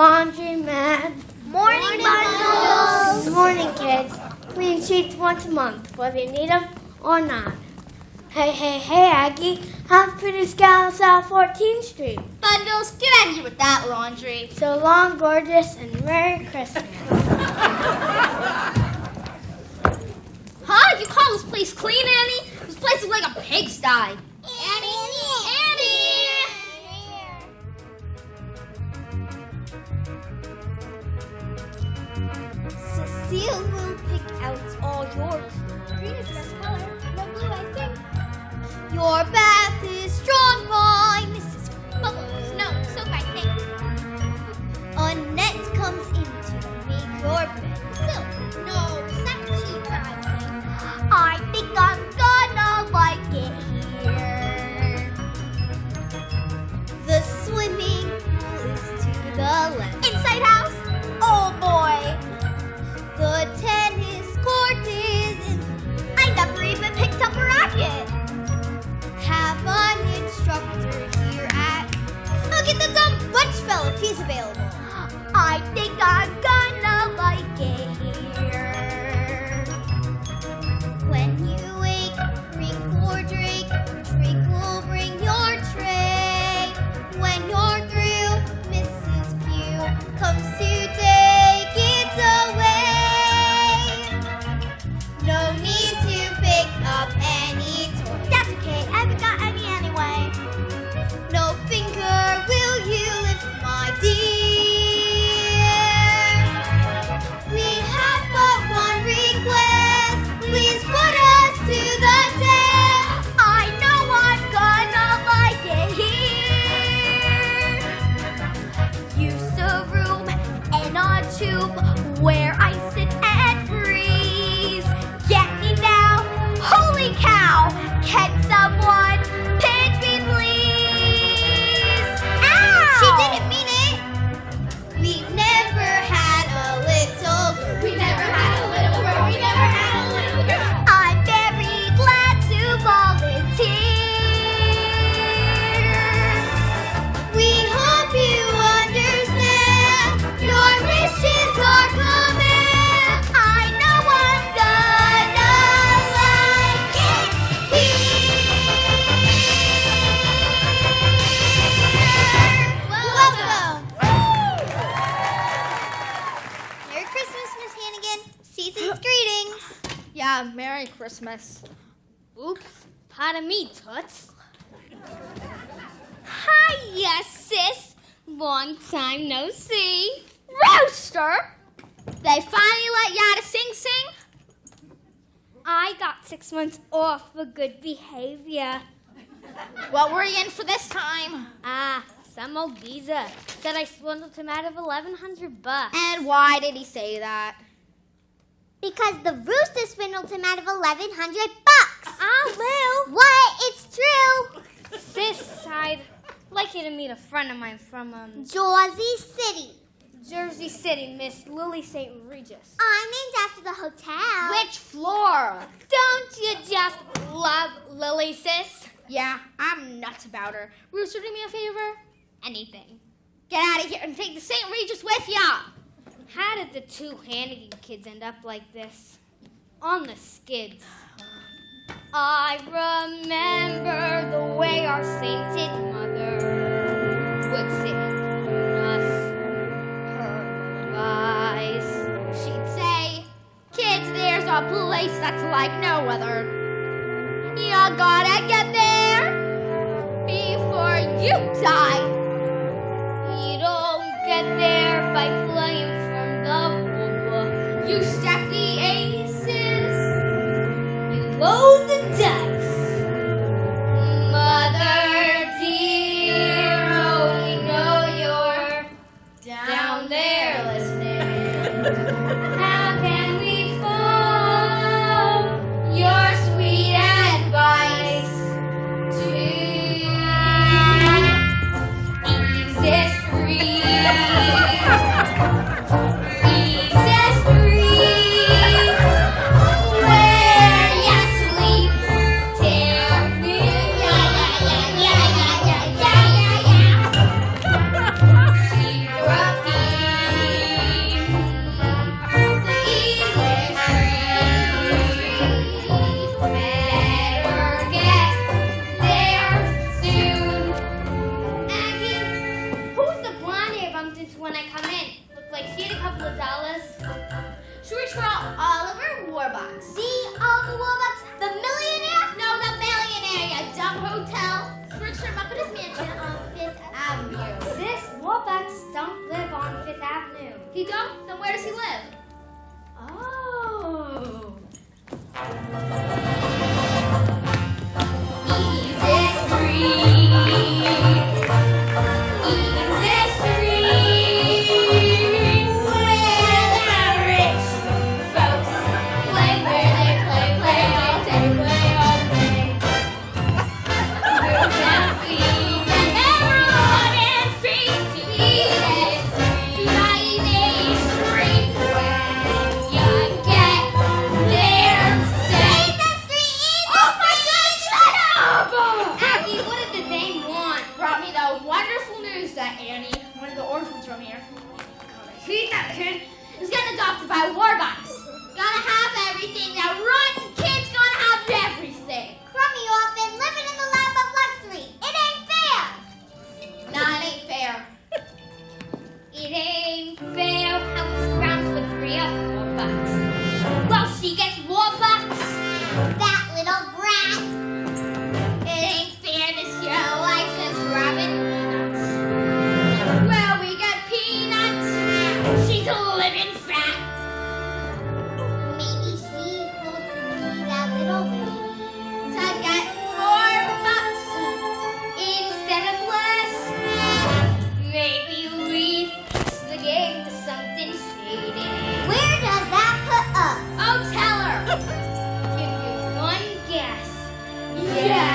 Laundry man. Morning, bundles. Good morning, kids. Clean sheets once a month, whether you need them or not. Hey, Aggie. How's pretty gal South 14th Street? Bundles, get out of here with that laundry. So long, gorgeous, and Merry Christmas. Huh? You call this place clean, Annie? This place is like a pigsty. Annie! Cecile will pick out all your green is the best color. No blue, I think. Your bath is drawn by Mrs. Bubbles. No, soap, I think. Annette comes in to make your bed silk. No, September, I think. I think I'm gonna like it here. The swimming pool is to the left. Inside house? Oh boy! The tennis court is in. I never even picked up a racket. Have an instructor here at. I'll get the dumb lunch fellow if he's available. I think I'm gonna like it here. When you wake, ring for Drake. Drake will bring your tray. When you're through, Mrs. Pugh comes to take it away. No need to pick up any toy. That's okay, I haven't got any anyway. No finger will you lift, my dear. We have but one request. Please put us to the test. I know I'm gonna like it here. Use a room and a tube where I sit and breeze. Get me now, holy cow! Can someone pinch me, please? Ow! She didn't mean it. We've never had a little girl. We never had a little girl. We never had a little girl. I'm very glad to volunteer. We hope you understand. Your wishes are command. I know I'm gonna like it here. Welcome. Merry Christmas, Miss Hannigan. Season's greetings. Yeah, Merry Christmas. Oops, pardon me, Toots. Hiya, sis. Long time no see. Rooster! They finally let you out of Sing Sing? I got 6 months off for good behavior. What were you in for this time? Some old geezer said I swindled him out of $1,100. And why did he say that? Because the Rooster swindled him out of $1,100. Lil. What? It's true. Sis, I'd like you to meet a friend of mine from, Jersey City. Jersey City, Miss Lily St. Regis. I'm named after the hotel. Which floor? Don't you just love Lily, sis? Yeah, I'm nuts about her. Rooster, do me a favor? Anything. Get out of here and take the St. Regis with ya! How did the two Hannigan kids end up like this? On the skids. I remember the way our sainted mother would sing us her lullabies. She'd say, Kids, there's a place that's like no other. You gotta get there before you die. you don't get there by playing from the Boca. You stack the aces. You roll the dice. Mother dear, oh, we know you're down there listening. How can we follow your sweet advice to If you don't, then where does he live? Oh. Easy Street. Easy Street. Where the rich folks play where they play all day, play all day. Move down feet and everyone is free to Easy Street. Easy Street. When you get there, say the street. Oh my God! Shut up! Aggie, what did the name want? Brought me the wonderful news that Annie, one of the orphans from here, is getting adopted by Warbucks. Gonna have everything. That rotten kid's gonna have everything. Crummy orphan living in the lap of luxury. It ain't fair. Nah, it ain't fair. It ain't fair. House grounds for 3 or 4 bucks. Well, she gets Warbucks. That little brat. It ain't fair this year. License grabbing peanuts. Well, we get peanuts. She's a living fat. Maybe she holds the key, that little baby. To get $4 instead of less. Maybe we fix the game to something shady. Where does that put us? Oh, tell her. Give you one guess. Yes.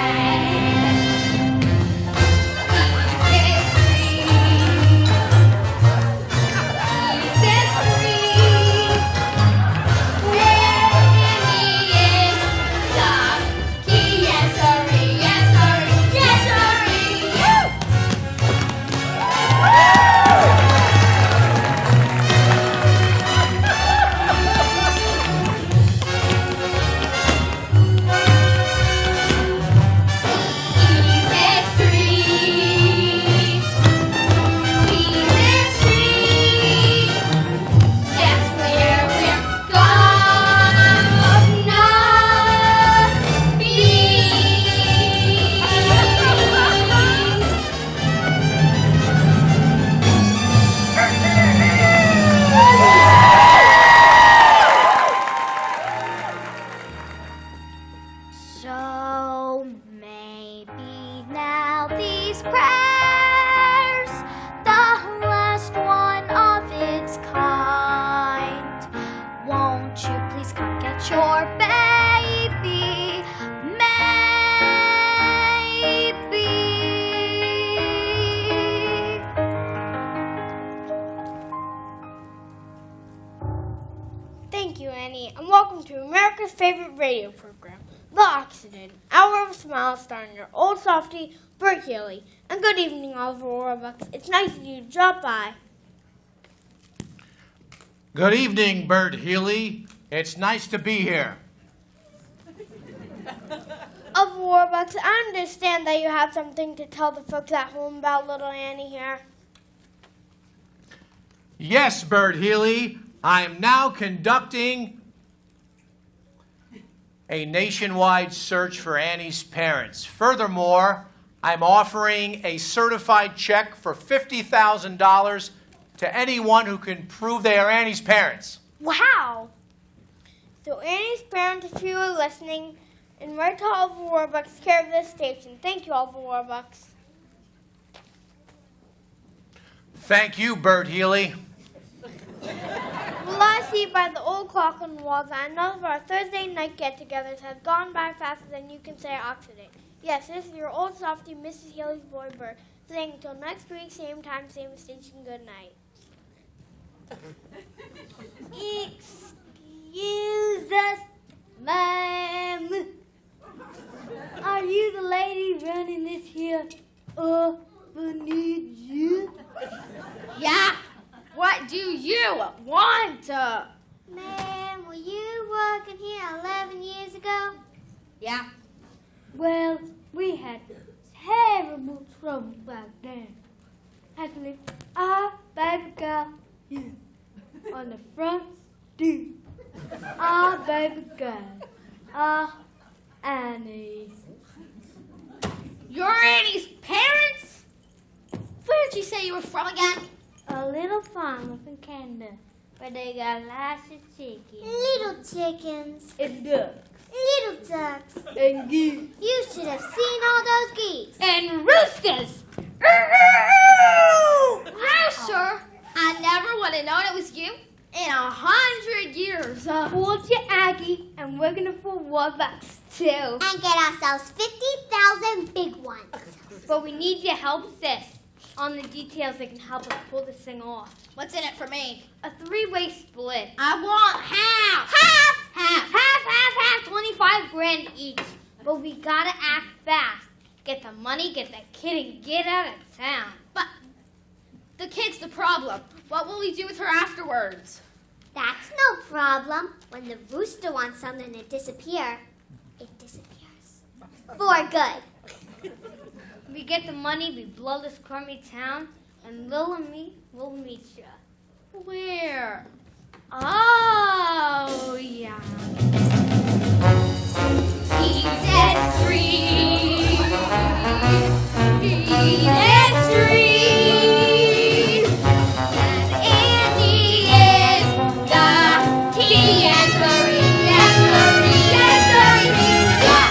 So maybe now these prayers, the last one of its kind. Won't you please come get your baby? Maybe. Thank you, Annie, and welcome to America's favorite radio program, The Oxygen, Hour of Smiles, starring your old softie, Bert Healy. And good evening, all of our Warbucks. It's nice of you to drop by. Good evening, Bert Healy. It's nice to be here. Of Warbucks, I understand that you have something to tell the folks at home about little Annie here. Yes, Bert Healy. I am now conducting a nationwide search for Annie's parents. Furthermore, I'm offering a certified check for $50,000 to anyone who can prove they are Annie's parents. Wow! So Annie's parents, if you are listening, and write to all of the Warbucks care of this station. Thank you, all the Warbucks. Thank you, Bert Healy. Well, I see by the old clock on the wall that none of our Thursday night get-togethers have gone by faster than you can say oxidate. Yes, this is your old softie, Mrs. Healy's boy, Bert, saying until next week, same time, same station, good night. Excuse us, ma'am. Are you the lady running this here orphanage? Yeah. What do you want? Ma'am, were you working here 11 years ago? Yeah. Well, we had terrible trouble back then. Actually, our baby girl here on the front stoop. Our baby girl, our Annie's. You're Annie's parents? Where did you say you were from again? A little farm up in Canada where they got lots of chickens. Little chickens. And ducks. Little ducks. And geese. You should have seen all those geese. And roosters. Rooster, I never would have known it was you in 100 years. Hold your Aggie, and we're gonna pull Warbucks too. And get ourselves 50,000 big ones. But we need your help, sis, on the details that can help us pull this thing off. What's in it for me? A 3-way split. I want half. Half, 25 grand each. But we gotta act fast. Get the money, get the kid, and get out of town. But the kid's the problem. What will we do with her afterwards? That's no problem. When the rooster wants something to disappear, it disappears. For good. We get the money, we blow this crummy town, and Lil and me will meet ya. Where? Oh, yeah. Eden Street. Eden Street. And Andy is the key. Yes, Marie. Yes, Marie. Yes, Marie. Yeah.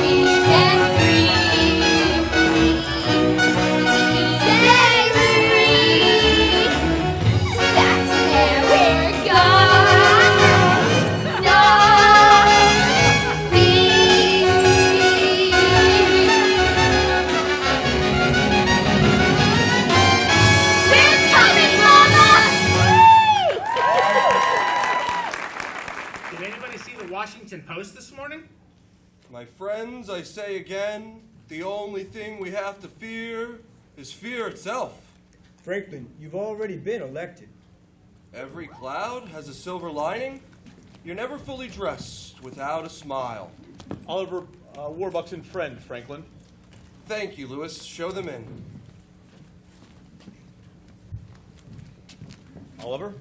Eden Street. Eden Street. That's where we're going. No. Washington Post this morning? My friends, I say again, the only thing we have to fear is fear itself. Franklin, you've already been elected. Every cloud has a silver lining. You're never fully dressed without a smile. Oliver, Warbucks and friend, Franklin. Thank you, Lewis. Show them in. Oliver?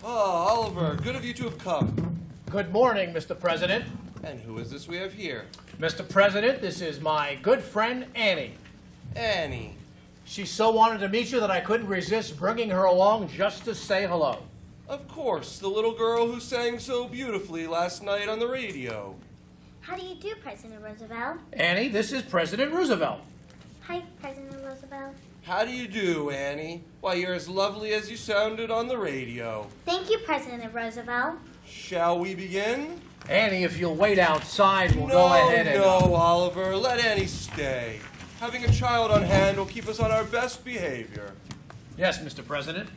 Ah, Oliver, good of you to have come. Good morning, Mr. President. And who is this we have here? Mr. President, this is my good friend, Annie. Annie. She so wanted to meet you that I couldn't resist bringing her along just to say hello. Of course, the little girl who sang so beautifully last night on the radio. How do you do, President Roosevelt? Annie, this is President Roosevelt. Hi, President Roosevelt. How do you do, Annie? Why, you're as lovely as you sounded on the radio. Thank you, President Roosevelt. Shall we begin? Annie, if you'll wait outside, we'll go ahead and... No, Oliver, let Annie stay. Having a child on hand will keep us on our best behavior. Yes, Mr. President.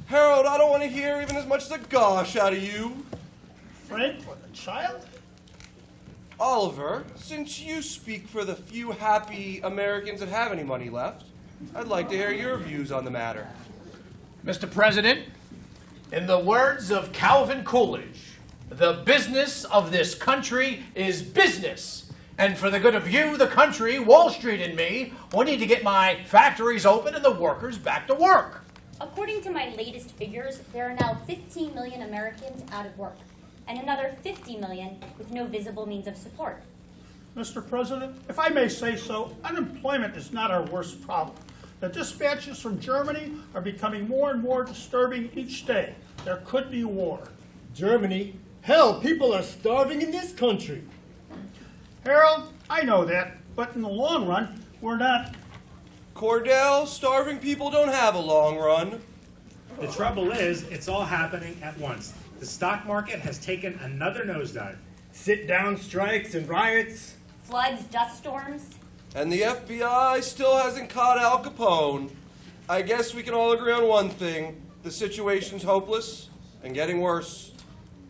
Harold, I don't want to hear even as much as a gosh out of you. Frank, for the child? Oliver, since you speak for the few happy Americans that have any money left, I'd like to hear your views on the matter. Mr. President, in the words of Calvin Coolidge, the business of this country is business. And for the good of you, the country, Wall Street, and me, we need to get my factories open and the workers back to work. According to my latest figures, there are now 15 million Americans out of work, and another 50 million with no visible means of support. Mr. President, if I may say so, unemployment is not our worst problem. The dispatches from Germany are becoming more and more disturbing each day. There could be war. Germany? Hell, people are starving in this country. Harold, I know that, but in the long run, we're not. Cordell, starving people don't have a long run. The trouble is, it's all happening at once. The stock market has taken another nosedive. Sit-down strikes and riots. Floods, dust storms. And the FBI still hasn't caught Al Capone. I guess we can all agree on one thing. The situation's hopeless and getting worse.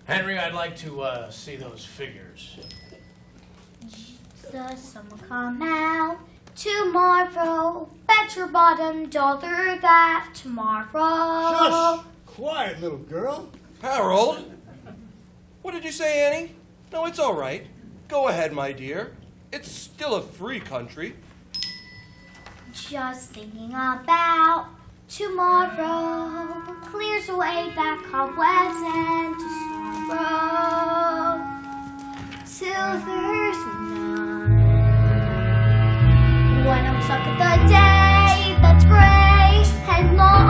Henry, I'd like to see those figures. The sun will come out tomorrow. Bet your bottom dollar that tomorrow. Shush! Quiet, little girl. Harold? What did you say, Annie? No, it's all right. Go ahead, my dear. It's still a free country. Just thinking about tomorrow clears away that cobwebs and sorrow till there's none. When I'm stuck at the day that's gray and long.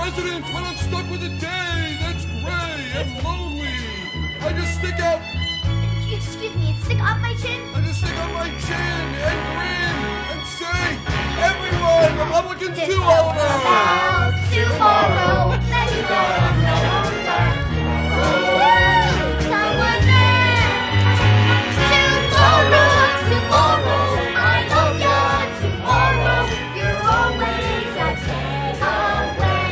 President, when I'm stuck with a day that's gray and lonely, I just stick out. Excuse me, stick up my chin? I just stick out my chin and grin and say, everyone, Republicans to Oliver! Tomorrow, let's go. Someone there. Tomorrow, I love you. Tomorrow, you're always a day away.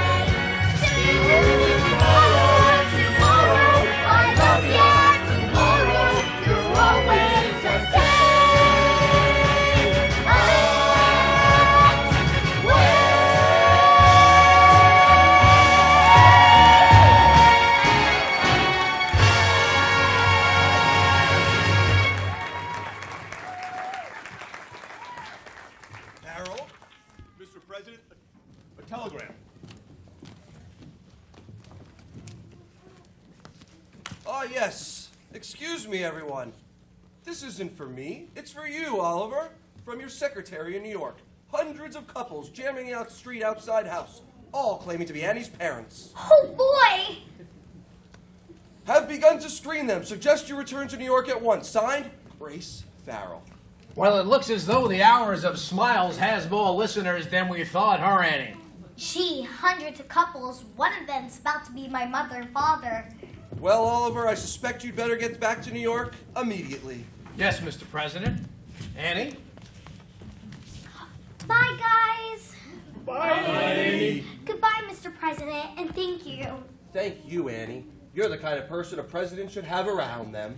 Tomorrow, I love you. Tomorrow, you're always a day Harold, Mr. President, a telegram. Ah, yes. Excuse me, everyone. This isn't for me. It's for you, Oliver. From your secretary in New York. Hundreds of couples jamming out the street outside house, all claiming to be Annie's parents. Oh boy! Have begun to screen them. Suggest you return to New York at once. Signed, Grace Farrell. Well, it looks as though the Hours of Smiles has more listeners than we thought, huh, Annie? Gee, hundreds of couples. One of them's about to be my mother and father. Well, Oliver, I suspect you'd better get back to New York immediately. Yes, Mr. President. Annie? Bye, guys. Bye. Goodbye, Mr. President, and thank you. Thank you, Annie. You're the kind of person a president should have around them.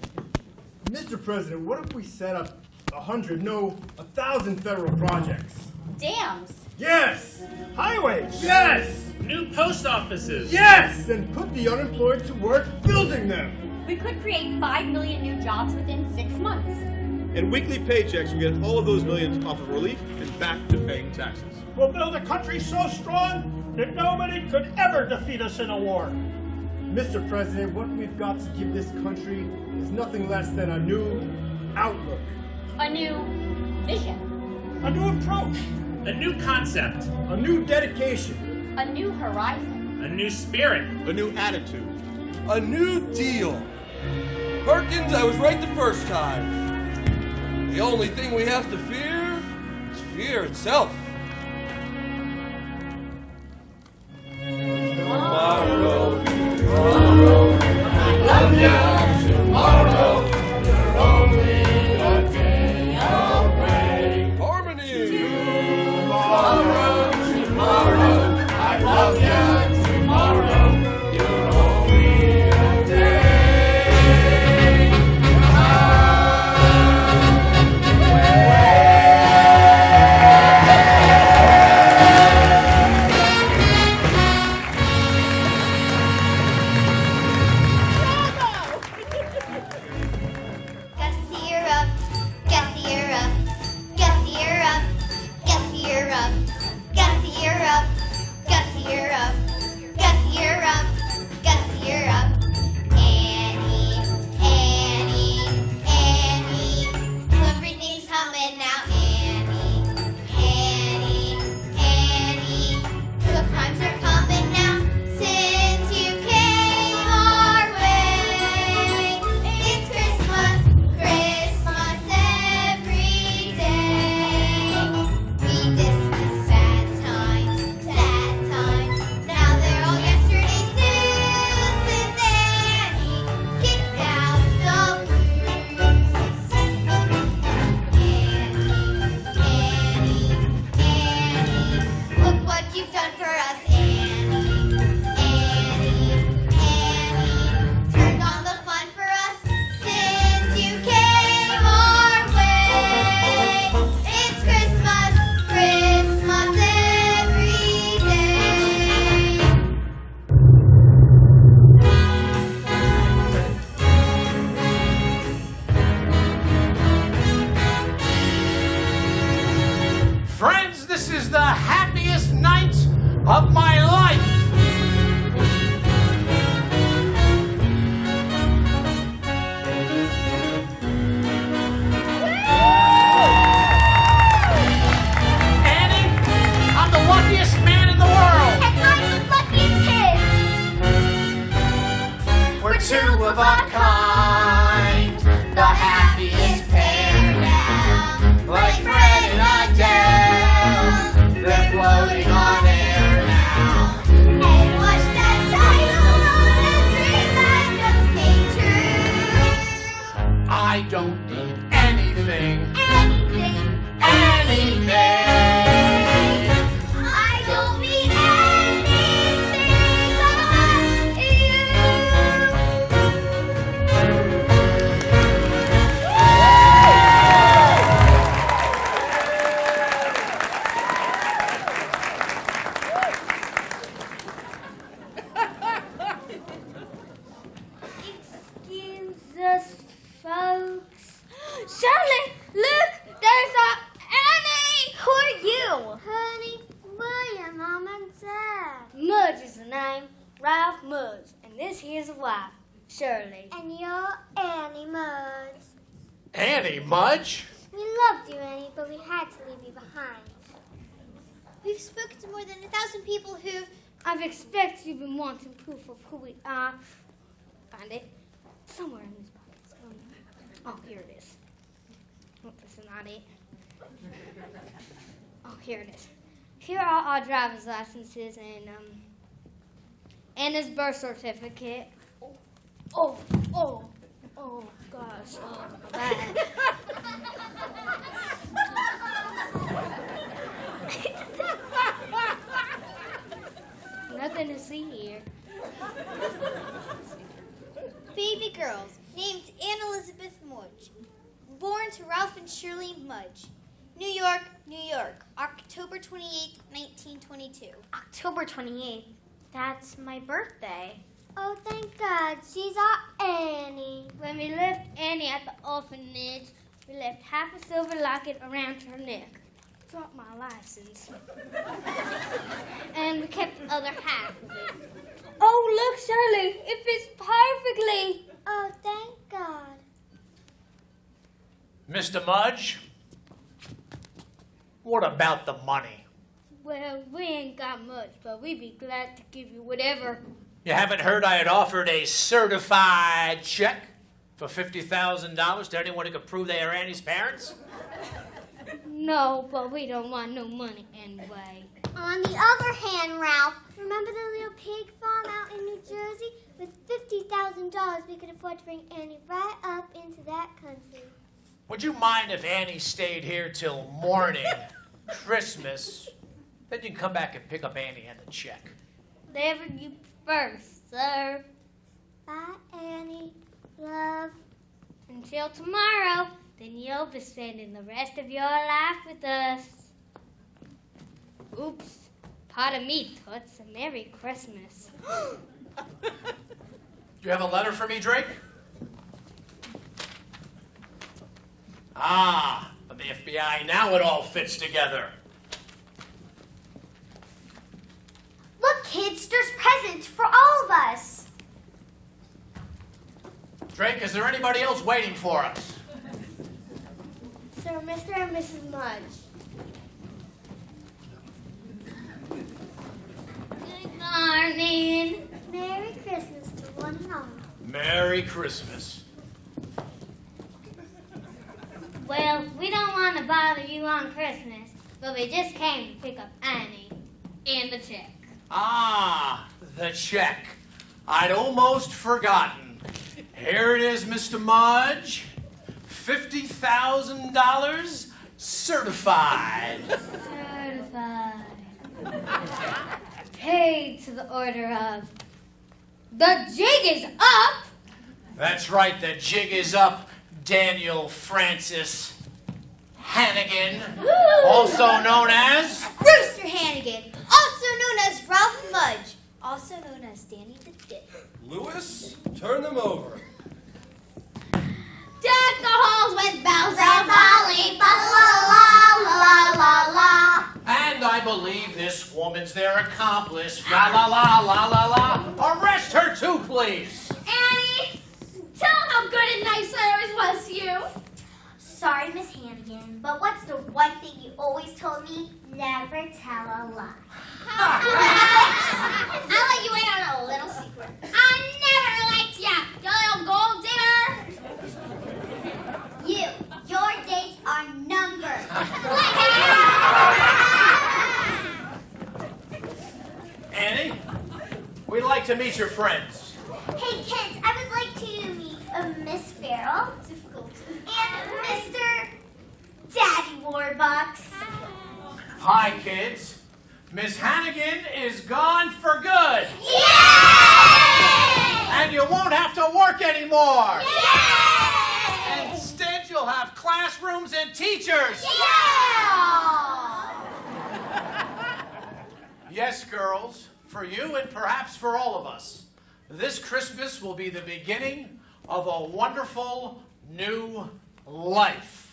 Mr. President, what if we set up 100, no, 1,000 federal projects? Dams. Yes! Highways. Yes! New post offices. Yes! And put the unemployed to work building them. We could create 5 million new jobs within 6 months. And weekly paychecks will get all of those millions off of relief and back to paying taxes. We'll build a country so strong that nobody could ever defeat us in a war. Mr. President, what we've got to give this country is nothing less than a new outlook. A new vision. A new approach. A new concept. A new dedication. A new horizon. A new spirit. A new attitude. A new deal. Perkins, I was right the first time. The only thing we have to fear is fear itself. Tomorrow, I love you. Tomorrow, you're only a day away. Harmony. Tomorrow, I love you. Tomorrow, you're only a day away. a kind, the happiest pair now. Like Fred and Adele, they're floating on air now. And watch that title on a dream that just came true. I don't need anything. Anything. Anything. I don't need anything but Excuse us, folks. Shirley, look, there's Annie. Who are you? Honey, William, Mom and Dad. Mudge is the name, Ralph Mudge, and this here's a wife, Shirley. And you're Annie Mudge. Annie Mudge? We loved you, Annie, but we had to leave you behind. We've spoken to more than 1,000 people who've... I've expected you've been wanting proof of who we are. Find it. Somewhere in this pocket. Oh, here it is. Oh, this is not it. Oh, here it is. Here are our driver's licenses and Anna's birth certificate. Oh, gosh. Oh, bad. Nothing to see here. Baby girls named Anne Elizabeth Mudge. Born to Ralph and Shirley Mudge. New York, New York. October 28th, 1922. October 28th. That's my birthday. Oh, thank God. She's our Annie. When we left Annie at the orphanage, we left half a silver locket around her neck. Dropped my license. And we kept the other half of it. Oh, look, Shirley, it fits perfectly. Oh, thank God. Mr. Mudge? What about the money? Well, we ain't got much, but we'd be glad to give you whatever. You haven't heard I had offered a certified check for $50,000 to anyone who could prove they are Annie's parents? No, but we don't want no money anyway. On the other hand, Ralph, remember the little pig farm out in New Jersey? With $50,000, we could afford to bring Annie right up into that country. Would you mind if Annie stayed here till morning, Christmas? Then you can come back and pick up Annie and the check. Whatever you prefer, sir. Bye, Annie. Love. Until tomorrow, then you'll be spending the rest of your life with us. Oops. Pardon me, Toots. Merry Christmas. Do you have a letter for me, Drake? Ah, from the FBI. Now it all fits together. Look, kids, there's presents for all of us. Drake, is there anybody else waiting for us? Sir, Mr. and Mrs. Mudge. Good morning. Merry Christmas to one and all. Merry Christmas. Well, we don't want to bother you on Christmas, but we just came to pick up Annie and the check. Ah, the check. I'd almost forgotten. Here it is, Mr. Mudge. $50,000 certified. Certified. Paid to the order of the jig is up. That's right, the jig is up, Daniel Francis Hannigan, also known as Rooster Hannigan, also known as Ralph Mudge, also known as Danny the Dip. Lewis, turn them over. Deck the halls with bells and holly, fa la la la la la. And I believe this woman's their accomplice. La la la la la la. Arrest her too, please. Annie, tell them how good and nice I always was to you. Sorry, Miss Hannigan, but what's the one thing you always told me? Never tell a lie. I'll let you in on a little secret. I never liked Yip yap, y'all go dinner. Your dates are numbered. Annie, we'd like to meet your friends. Hey kids, I would like to meet Miss Farrell and Mr. Daddy Warbucks. Hi, kids. Miss Hannigan is gone for good. Yay! And you won't have to work anymore. Yay! Instead, you'll have classrooms and teachers. Yeah! Yes, girls, for you and perhaps for all of us, this Christmas will be the beginning of a wonderful new life.